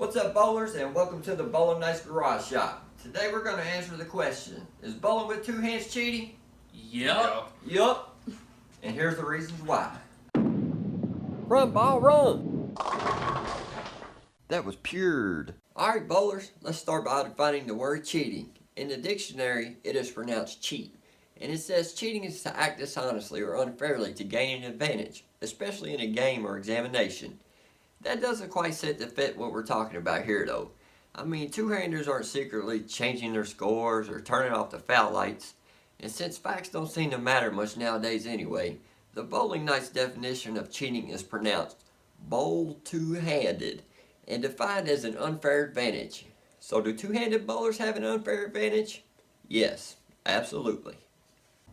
What's up, bowlers, and welcome to the Bowling Knightz Garage Shop. Today we're going to answer the question, is bowling with two hands cheating? Yup. Yup. And here's the reasons why. Run, ball, run! That was pured. Alright, bowlers, let's start by defining the word cheating. In the dictionary, it is pronounced cheat. And it says cheating is to act dishonestly or unfairly to gain an advantage, especially in a game or examination. That doesn't quite set to fit what we're talking about here though. I mean, two-handers aren't secretly changing their scores or turning off the foul lights. And since facts don't seem to matter much nowadays anyway, the Bowling Knightz definition of cheating is pronounced bowl two-handed and defined as an unfair advantage. So do two-handed bowlers have an unfair advantage? Yes, absolutely.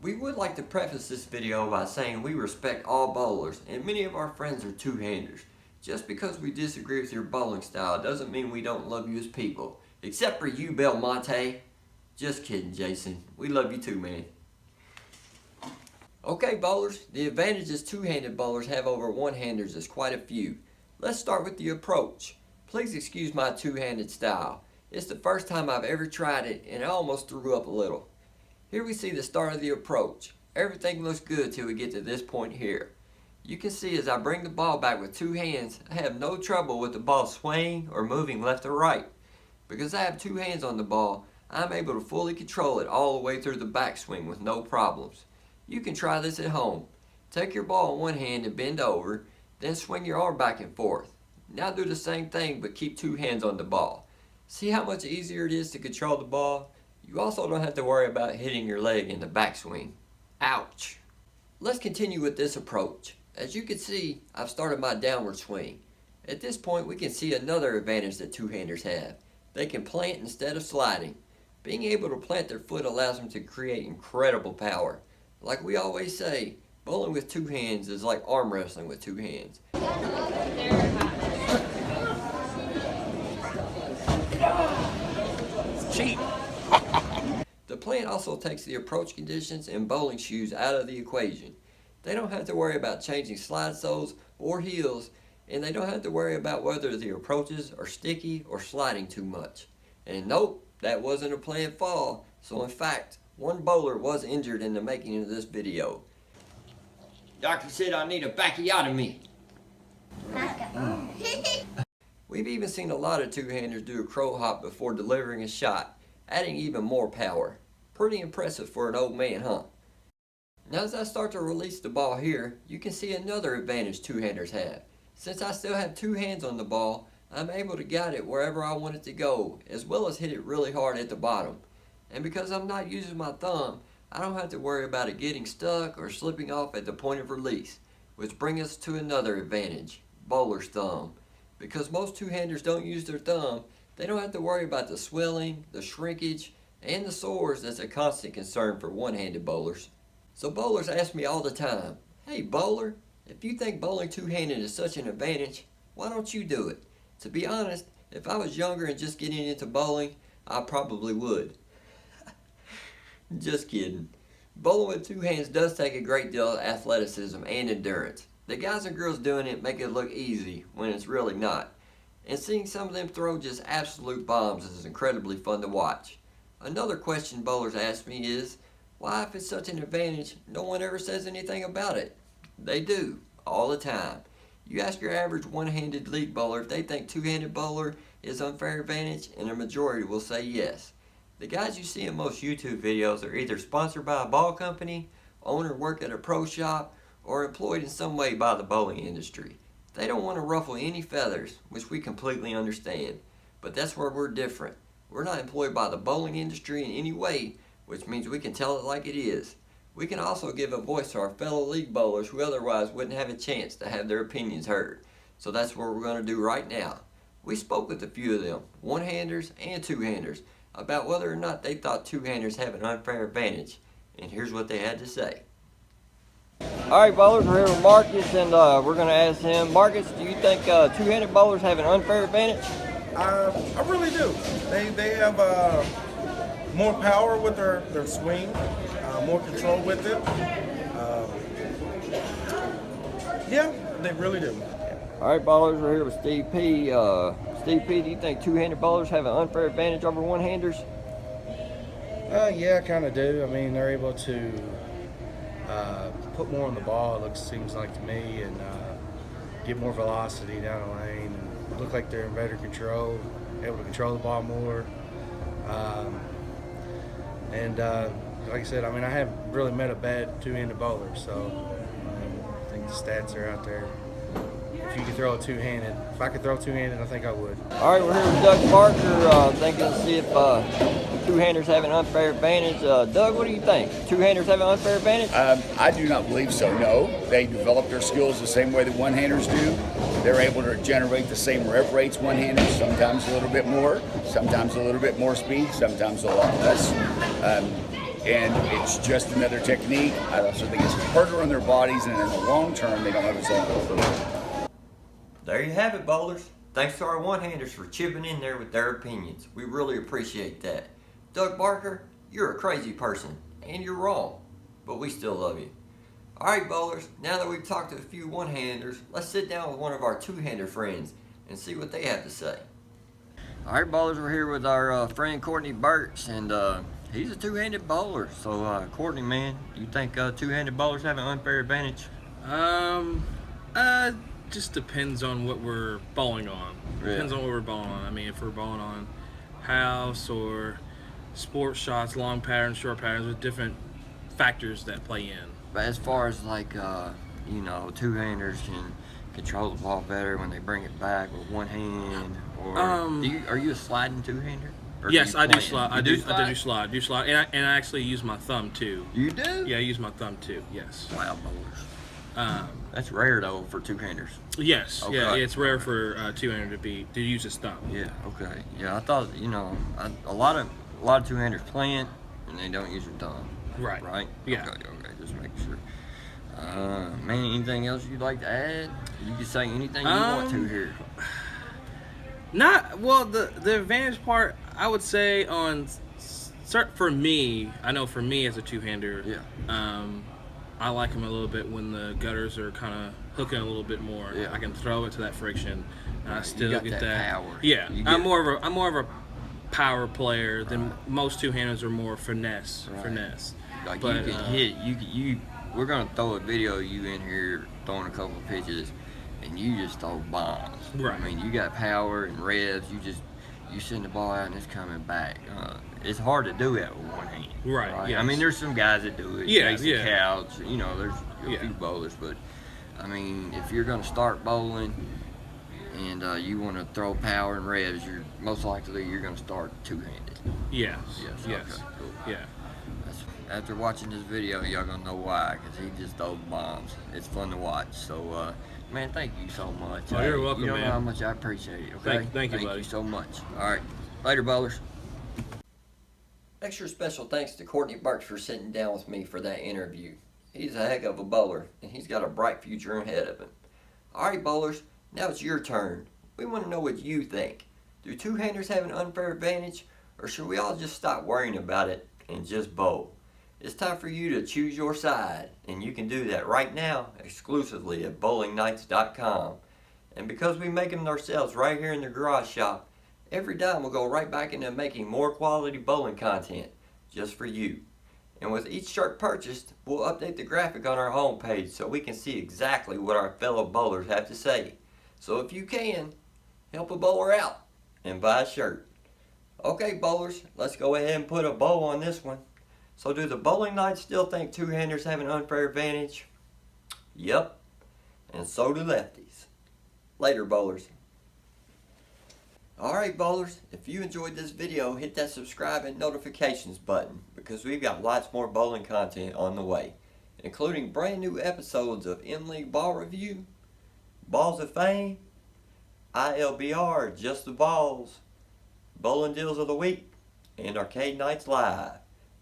We would like to preface this video by saying we respect all bowlers and many of our friends are two-handers. Just because we disagree with your bowling style doesn't mean we don't love you as people. Except for you, Belmonte. Just kidding, Jason. We love you too, man. Okay, bowlers, the advantages two-handed bowlers have over one-handers is quite a few. Let's start with the approach. Please excuse my two-handed style. It's the first time I've ever tried it and I almost threw up a little. Here we see the start of the approach. Everything looks good till we get to this point here. You can see as I bring the ball back with two hands, I have no trouble with the ball swaying or moving left or right. Because I have two hands on the ball, I'm able to fully control it all the way through the backswing with no problems. You can try this at home. Take your ball in one hand and bend over, then swing your arm back and forth. Now do the same thing but keep two hands on the ball. See how much easier it is to control the ball? You also don't have to worry about hitting your leg in the backswing. Ouch! Let's continue with this approach. As you can see, I've started my downward swing. At this point, we can see another advantage that two-handers have. They can plant instead of sliding. Being able to plant their foot allows them to create incredible power. Like we always say, bowling with two hands is like arm wrestling with two hands. Cheat! The plant also takes the approach conditions and bowling shoes out of the equation. They don't have to worry about changing slide soles or heels, and they don't have to worry about whether the approaches are sticky or sliding too much. And nope, that wasn't a planned fall, so in fact, one bowler was injured in the making of this video. Doctor said I need a backiotomy. We've even seen a lot of two-handers do a crow hop before delivering a shot, adding even more power. Pretty impressive for an old man, huh? Now as I start to release the ball here, you can see another advantage two-handers have. Since I still have two hands on the ball, I'm able to guide it wherever I want it to go, as well as hit it really hard at the bottom. And because I'm not using my thumb, I don't have to worry about it getting stuck or slipping off at the point of release. Which brings us to another advantage, bowler's thumb. Because most two-handers don't use their thumb, they don't have to worry about the swelling, the shrinkage, and the sores that's a constant concern for one-handed bowlers. So bowlers ask me all the time, hey bowler, if you think bowling two-handed is such an advantage, why don't you do it? To be honest, if I was younger and just getting into bowling, I probably would. Just kidding. Bowling with two hands does take a great deal of athleticism and endurance. The guys and girls doing it make it look easy when it's really not. And seeing some of them throw just absolute bombs is incredibly fun to watch. Another question bowlers ask me is, why, if it's such an advantage, no one ever says anything about it? They do, all the time. You ask your average one-handed league bowler if they think two-handed bowler is unfair advantage, and a majority will say yes. The guys you see in most YouTube videos are either sponsored by a ball company, own or work at a pro shop, or employed in some way by the bowling industry. They don't want to ruffle any feathers, which we completely understand. But that's where we're different. We're not employed by the bowling industry in any way, which means we can tell it like it is. We can also give a voice to our fellow league bowlers who otherwise wouldn't have a chance to have their opinions heard. So that's what we're going to do right now. We spoke with a few of them, one-handers and two-handers, about whether or not they thought two-handers have an unfair advantage. And here's what they had to say. Alright bowlers, we're here with Marcus and we're going to ask him, Marcus, do you think two-handed bowlers have an unfair advantage? I really do. They have more power with their swing, more control with it. Yeah, they really do. All right, ballers, we're here with Steve P. Steve P, do you think two-handed bowlers have an unfair advantage over one-handers? Yeah, I kind of do. I mean, they're able to put more on the ball, seems like to me, and get more velocity down the lane, and look like they're in better control, able to control the ball more. Like I said, I mean, I haven't really met a bad two-handed bowler, so I think the stats are out there. If you could throw a two-handed, if I could throw two-handed, I think I would. All right, we're here with Doug Parker, thinking to see if two-handers have an unfair advantage. Doug, what do you think? Two-handers have an unfair advantage? I do not believe so, no. They develop their skills the same way that one-handers do. They're able to generate the same rev rates one-handers, sometimes a little bit more, sometimes a little bit more speed, sometimes a lot less. And it's just another technique. I also think it's harder on their bodies, and in the long term, they don't have the same. There you have it, bowlers. Thanks to our one-handers for chipping in there with their opinions. We really appreciate that. Doug Barker, you're a crazy person, and you're wrong, but we still love you. All right, bowlers, now that we've talked to a few one-handers, let's sit down with one of our two-hander friends and see what they have to say. All right, bowlers, we're here with our friend Courtney Burks, and he's a two-handed bowler. So, Courtney, man, you think two-handed bowlers have an unfair advantage? Just depends on what we're bowling on. Yeah. Depends on what we're bowling on. I mean, if we're bowling on house or sports shots, long patterns, short patterns, with different factors that play in. But as far as like, two-handers can control the ball better when they bring it back with one hand, or are you a sliding two-hander? Yes, I do slide. I do slide, and I actually use my thumb too. You do? Yeah, I use my thumb too. Yes. Wow, bowlers. That's rare though for two-handers. Yes. Okay. Yeah, it's rare for two-hander to use his thumb. Yeah. Okay. Yeah, I thought a lot of two-handers plant and they don't use their thumb. Right. Right. Yeah. Okay. Just making sure. Man, anything else you'd like to add? You can say anything you want to here. Not well. The advantage part, I would say, for me. I know for me as a two-hander. Yeah. I like them a little bit when the gutters are kind of hooking a little bit more. Yeah. I can throw it to that friction, and I still got get that power. Yeah, You I'm get- more of a power player than most two-handers are more finesse. Right. Finesse. Like But, you can hit. You. We're gonna throw a video of you in here throwing a couple of pitches, and you just throw bombs. Right. I mean, you got power and revs. You send the ball out and it's coming back. It's hard to do that with one hand. Right, yes. I mean, there's some guys that do it. Yeah, Jason yeah. Couch. There's a Yeah. few bowlers, but I mean, if you're gonna start bowling and you want to throw power and revs, you're most likely gonna start two-handed. Yes. Yes. Yes. Okay, cool. Yeah. After watching this video, y'all gonna know why, because he just throws bombs. It's fun to watch. So, man, thank you so much. Oh, you're welcome, You don't know man. how much I appreciate it, okay? Thank you, Thank buddy. you so much. All right. Later, bowlers. Extra special thanks to Courtney Burks for sitting down with me for that interview. He's a heck of a bowler, and he's got a bright future ahead of him. All right, bowlers, now it's your turn. We want to know what you think. Do two-handers have an unfair advantage, or should we all just stop worrying about it and just bowl? It's time for you to choose your side, and you can do that right now exclusively at bowlingknightz.com. And because we make them ourselves right here in the garage shop, every dime will go right back into making more quality bowling content just for you. And with each shirt purchased, we'll update the graphic on our homepage so we can see exactly what our fellow bowlers have to say. So if you can, help a bowler out and buy a shirt. Okay, bowlers, let's go ahead and put a bow on this one. So do the Bowling Knights still think two-handers have an unfair advantage? Yep, and so do lefties. Later, bowlers. Alright, bowlers, if you enjoyed this video, hit that subscribe and notifications button, because we've got lots more bowling content on the way, including brand new episodes of M-League Ball Review, Balls of Fame, ILBR, Just the Balls, Bowling Deals of the Week, and Arcade Nights Live.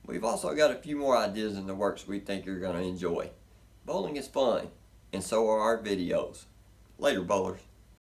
We've also got a few more ideas in the works we think you're going to enjoy. Bowling is fun, and so are our videos. Later, bowlers.